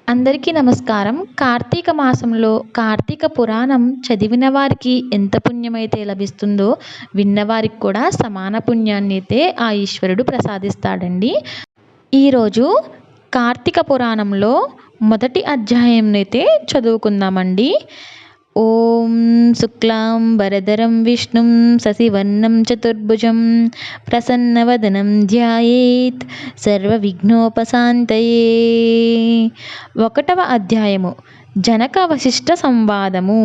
అందరికీ నమస్కారం. కార్తీక మాసంలో కార్తీక పురాణం చదివిన వారికి ఎంత పుణ్యమైతే లభిస్తుందో, విన్నవారికి కూడా సమాన పుణ్యాన్నయితే ఆ ఈశ్వరుడు ప్రసాదిస్తాడండి. ఈరోజు కార్తీక పురాణంలో మొదటి అధ్యాయంనైతే చదువుకుందామండి. ఓం శుక్లాంబరధరం విష్ణుం శశివర్ణం చతుర్భుజం ప్రసన్నవదనం ధ్యాయేత్ సర్వవిఘ్నోపశాంతయే. 1వ అధ్యాయము జనక వశిష్ఠ సంవాదము.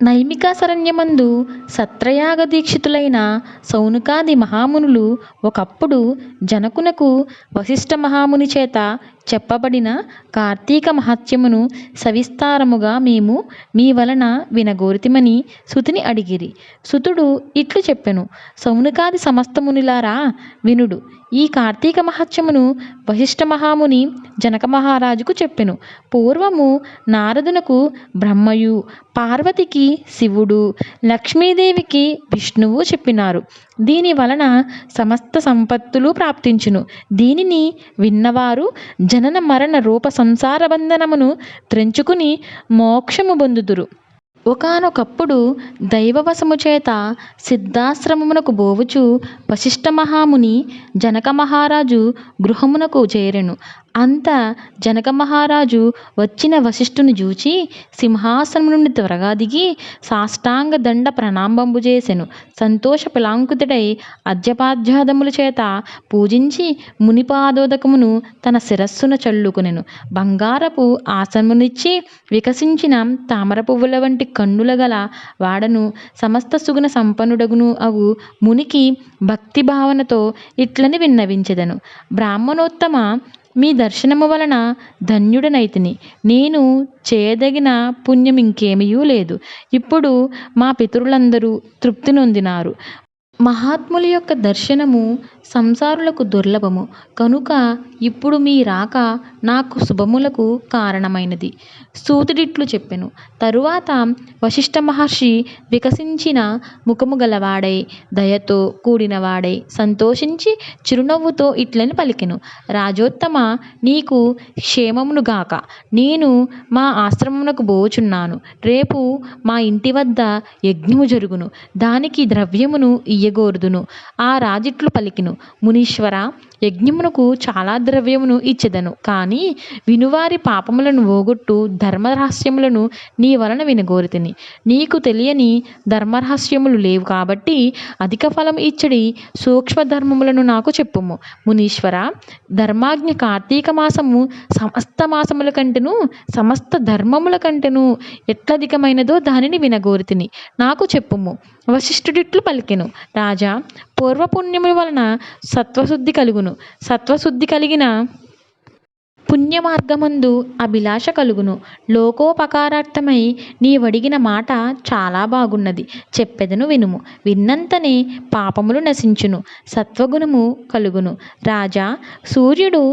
నైమికారణ్యమందు సత్రయాగ దీక్షితులైన సౌనకాది మహామునులు ఒకప్పుడు జనకునకు వశిష్ఠ మహాముని చేత చెప్పబడిన కార్తీక మహత్యమును సవిస్తారముగా మేము మీ వలన వినగోరితిమని సుతుని అడిగిరి. సుతుడు ఇట్లు చెప్పెను: సౌనకాది సమస్త మునిలారా వినుడు. ఈ కార్తీక మహత్యమును వశిష్ఠ మహాముని జనక మహారాజుకు చెప్పెను. పూర్వము నారదునకు బ్రహ్మయు, పార్వతికి శివుడు, లక్ష్మీదేవికి విష్ణువు చెప్పినారు. దీని వలన సమస్త సంపత్తులు ప్రాప్తించును. దీనిని విన్నవారు జనన మరణ రూప సంసార బంధనమును త్రెంచుకుని మోక్షము పొందుదురు. ఒకానొకప్పుడు దైవవశము చేత సిద్ధాశ్రమమునకు బోవుచు వశిష్ఠ మహాముని జనక మహారాజు గృహమునకు చేరెను. అంత జనక మహారాజు వచ్చిన వశిష్ఠుని చూచి సింహాసనము నుండి త్వరగా దిగి సాష్టాంగ దండ ప్రణామంబు చేసెను. సంతోష పిలాంకుతుడై అర్ఘ్యపాద్యాదముల చేత పూజించి మునిపాదోదకమును తన శిరస్సున చల్లుకొనెను. బంగారపు ఆసనమునిచ్చి వికసించిన తామర పువ్వుల వంటి కన్నుల గల వాడను సమస్త సుగుణ సంపన్నుడగును అగు మునికి భక్తి భావనతో ఇట్లని విన్నవించెదను: బ్రాహ్మణోత్తమ, మీ దర్శనము వలన ధన్యుడనైతిని. నేను చేయదగిన పుణ్యం ఇంకేమీ లేదు. ఇప్పుడు మా పితరులందరూ తృప్తి నొందినారు. మహాత్ముల యొక్క దర్శనము సంసారులకు దుర్లభము కనుక ఇప్పుడు మీ రాక నాకు శుభములకు కారణమైనది. సూతుడిట్లు చెప్పెను. తరువాత వశిష్ఠ మహర్షి వికసించిన ముఖము గలవాడై దయతో కూడినవాడై సంతోషించి చిరునవ్వుతో ఇట్లని పలికెను: రాజోత్తమ, నీకు క్షేమమునుగాక. నేను మా ఆశ్రమమునకు బోచున్నాను. రేపు మా ఇంటి వద్ద యజ్ఞము జరుగును. దానికి ద్రవ్యమును ఇయ్యగోరుదును. ఆ రాజిట్లు పలికెను: మునీశ్వర, యజ్ఞమునకు చాలా ద్రవ్యమును ఇచ్చెదను. కానీ వినువారి పాపములను పోగొట్టు ధర్మరహస్యములను నీ వలన వినగోరితిని. నీకు తెలియని ధర్మరహస్యములు లేవు కాబట్టి అధిక ఫలం ఇచ్చడి సూక్ష్మ ధర్మములను నాకు చెప్పుము. మునీశ్వర, ధర్మాజ్ఞ కార్తీక మాసము సమస్త మాసముల కంటెను సమస్త ధర్మముల కంటెను ఎట్లధికమైనదో దానిని వినగోరితిని. నాకు చెప్పుము. వశిష్ఠుడిట్లు పలికెను: రాజా, పూర్వపుణ్యముల వలన సత్వశుద్ధి కలుగును. సత్వశుద్ధి కలిగిన పుణ్యమార్గమందు అభిలాష కలుగును. లోకోపకారార్థమై నీవడిగిన మాట చాలా బాగున్నది. చెప్పెదను వినుము. విన్నంతనే పాపములు నశించును, సత్వగుణము కలుగును. రాజా, సూర్యుడు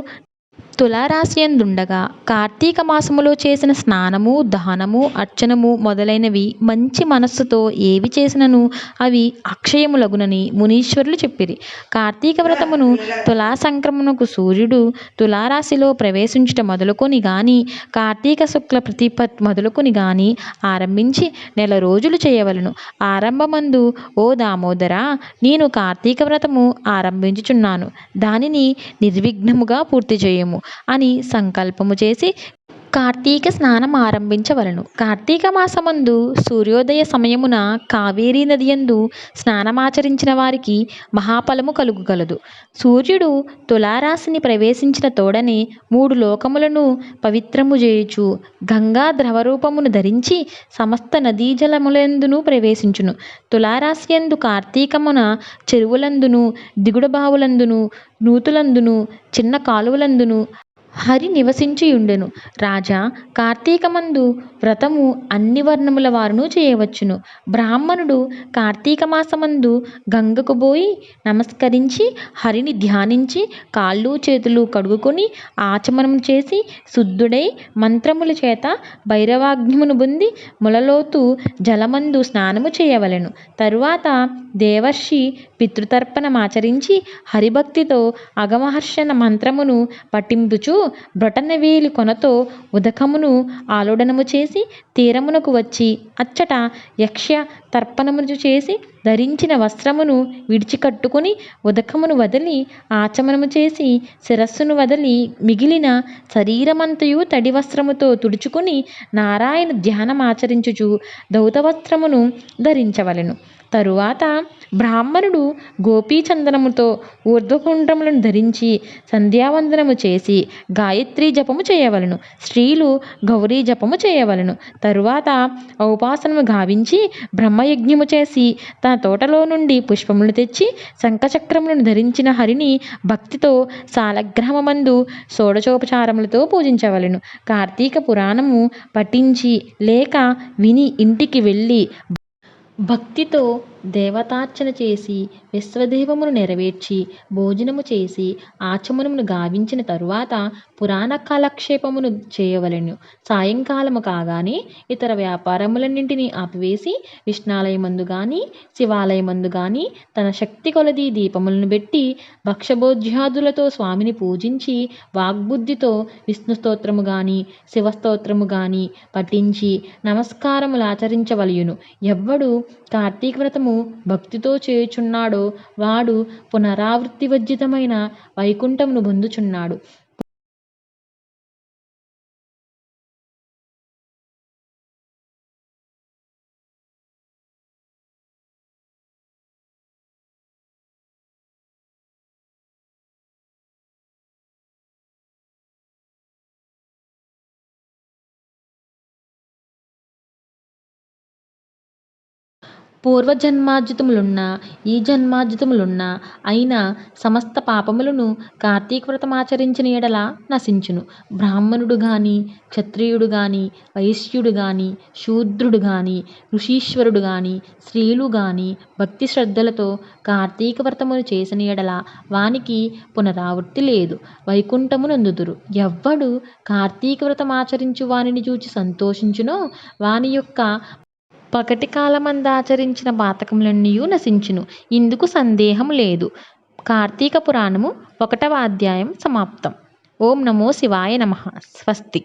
తులారాశియందుండగా కార్తీక మాసములో చేసిన స్నానము, దానము, అర్చనము మొదలైనవి మంచి మనస్సుతో ఏవి చేసినను అవి అక్షయములగునని మునీశ్వరులు చెప్పిరి. కార్తీక వ్రతమును తులా సంక్రమణకు సూర్యుడు తులారాశిలో ప్రవేశించుట మొదలుకొని గాని కార్తీక శుక్ల ప్రతిపత్ మొదలుకొని గాని ఆరంభించి నెల రోజులు చేయవలను. ఆరంభమందు: ఓ దామోదర, నేను కార్తీక వ్రతము ఆరంభించుచున్నాను. దానిని నిర్విఘ్నముగా పూర్తి చేయము అని సంకల్పము చేసి కార్తీక స్నానం ఆరంభించవలను. కార్తీక మాసమందు సూర్యోదయ సమయమున కావేరీ నదియందు స్నానమాచరించిన వారికి మహాఫలము కలుగగలదు. సూర్యుడు తులారాశిని ప్రవేశించిన తోడనే 3 లోకములను పవిత్రము చేయుచు గంగా ద్రవరూపమును ధరించి సమస్త నదీజలములందును ప్రవేశించును. తులారాశియందు కార్తీకమున చెరువులందును, దిగుడు బావులందును, నూతులందును, చిన్న కాలువలందును హరి నివసించియుండెను. రాజా, కార్తీకమందు వ్రతము అన్ని వర్ణముల వారును చేయవచ్చును. బ్రాహ్మణుడు కార్తీక మాసమందు గంగకు పోయి నమస్కరించి హరిని ధ్యానించి కాళ్ళు చేతులు కడుగుకొని ఆచమనం చేసి శుద్ధుడై మంత్రముల చేత భైరవాగ్నిమును పొంది ములలోతు జలమందు స్నానము చేయవలెను. తరువాత దేవర్షి పితృతర్పణమాచరించి హరిభక్తితో అగమహర్షణ మంత్రమును పఠింపుచు బ్రొటనవేలి కొనతో ఉదకమును ఆలోడనము చేసి తీరమునకు వచ్చి అచ్చట యక్ష తర్పణమును చేసి ధరించిన వస్త్రమును విడిచికట్టుకుని ఉదకమును వదిలి ఆచమనము చేసి శిరస్సును వదిలి మిగిలిన శరీరమంతయు తడి వస్త్రముతో తుడుచుకుని నారాయణ ధ్యానమాచరించుచు ధౌతవస్త్రమును ధరించవలెను. తరువాత బ్రాహ్మణుడు గోపీచందనముతో ఊర్ధ్వపుండ్రములను ధరించి సంధ్యావందనము చేసి గాయత్రీ జపము చేయవలెను. స్త్రీలు గౌరీ జపము చేయవలెను. తరువాత ఔపాసనము గావించి బ్రహ్మయజ్ఞము చేసి తన తోటలో నుండి పుష్పములు తెచ్చి శంఖచక్రములను ధరించిన హరిని భక్తితో సాలగ్రామమందు షోడశోపచారములతో పూజించవలెను. కార్తీక పురాణము పఠించి లేక విని ఇంటికి వెళ్ళి భక్తితో దేవతార్చన చేసి విశ్వదేవమును నెరవేర్చి భోజనము చేసి ఆచమనమును గావించిన తరువాత పురాణ కాలక్షేపమును చేయవలెను. సాయంకాలము కాగానే ఇతర వ్యాపారములన్నింటినీ ఆపివేసి విష్ణాలయమందు గాని శివాలయమందు గాని తన శక్తి కొలది దీపములను పెట్టి భక్షభోజ్యాదులతో స్వామిని పూజించి వాగ్బుద్ధితో విష్ణు స్తోత్రము గాని శివస్తోత్రము గాని పఠించి నమస్కారములాచరించవలయును. ఎవ్వడు కార్తీక వ్రతము భక్తితో చేయుచున్నాడో వాడు పునరావృత్తి వర్జితమైన వైకుంఠమును పొందుచున్నాడు. పూర్వజన్మార్జితములున్న ఈ జన్మార్జితములున్న అయిన సమస్త పాపములను కార్తీక వ్రతమాచరించిన ఎడల నశించును. బ్రాహ్మణుడు గాని క్షత్రియుడు గాని వైశ్యుడు గాని శూద్రుడు గాని ఋషీశ్వరుడు గాని స్త్రీలు గాని భక్తి శ్రద్ధలతో కార్తీక వ్రతమును చేసిన ఎడల వానికి పునరావృత్తి లేదు, వైకుంఠమునందుదురు. ఎవ్వడు కార్తీక వ్రతమాచరించు వానిని చూచి సంతోషించునో వాని యొక్క పగటి కాలమందాచరించిన పాతకములన్నీయూ నశించును. ఇందుకు సందేహం లేదు. కార్తీక పురాణము 1వ అధ్యాయం సమాప్తం. ఓం నమో శివాయ నమః. స్వస్తి.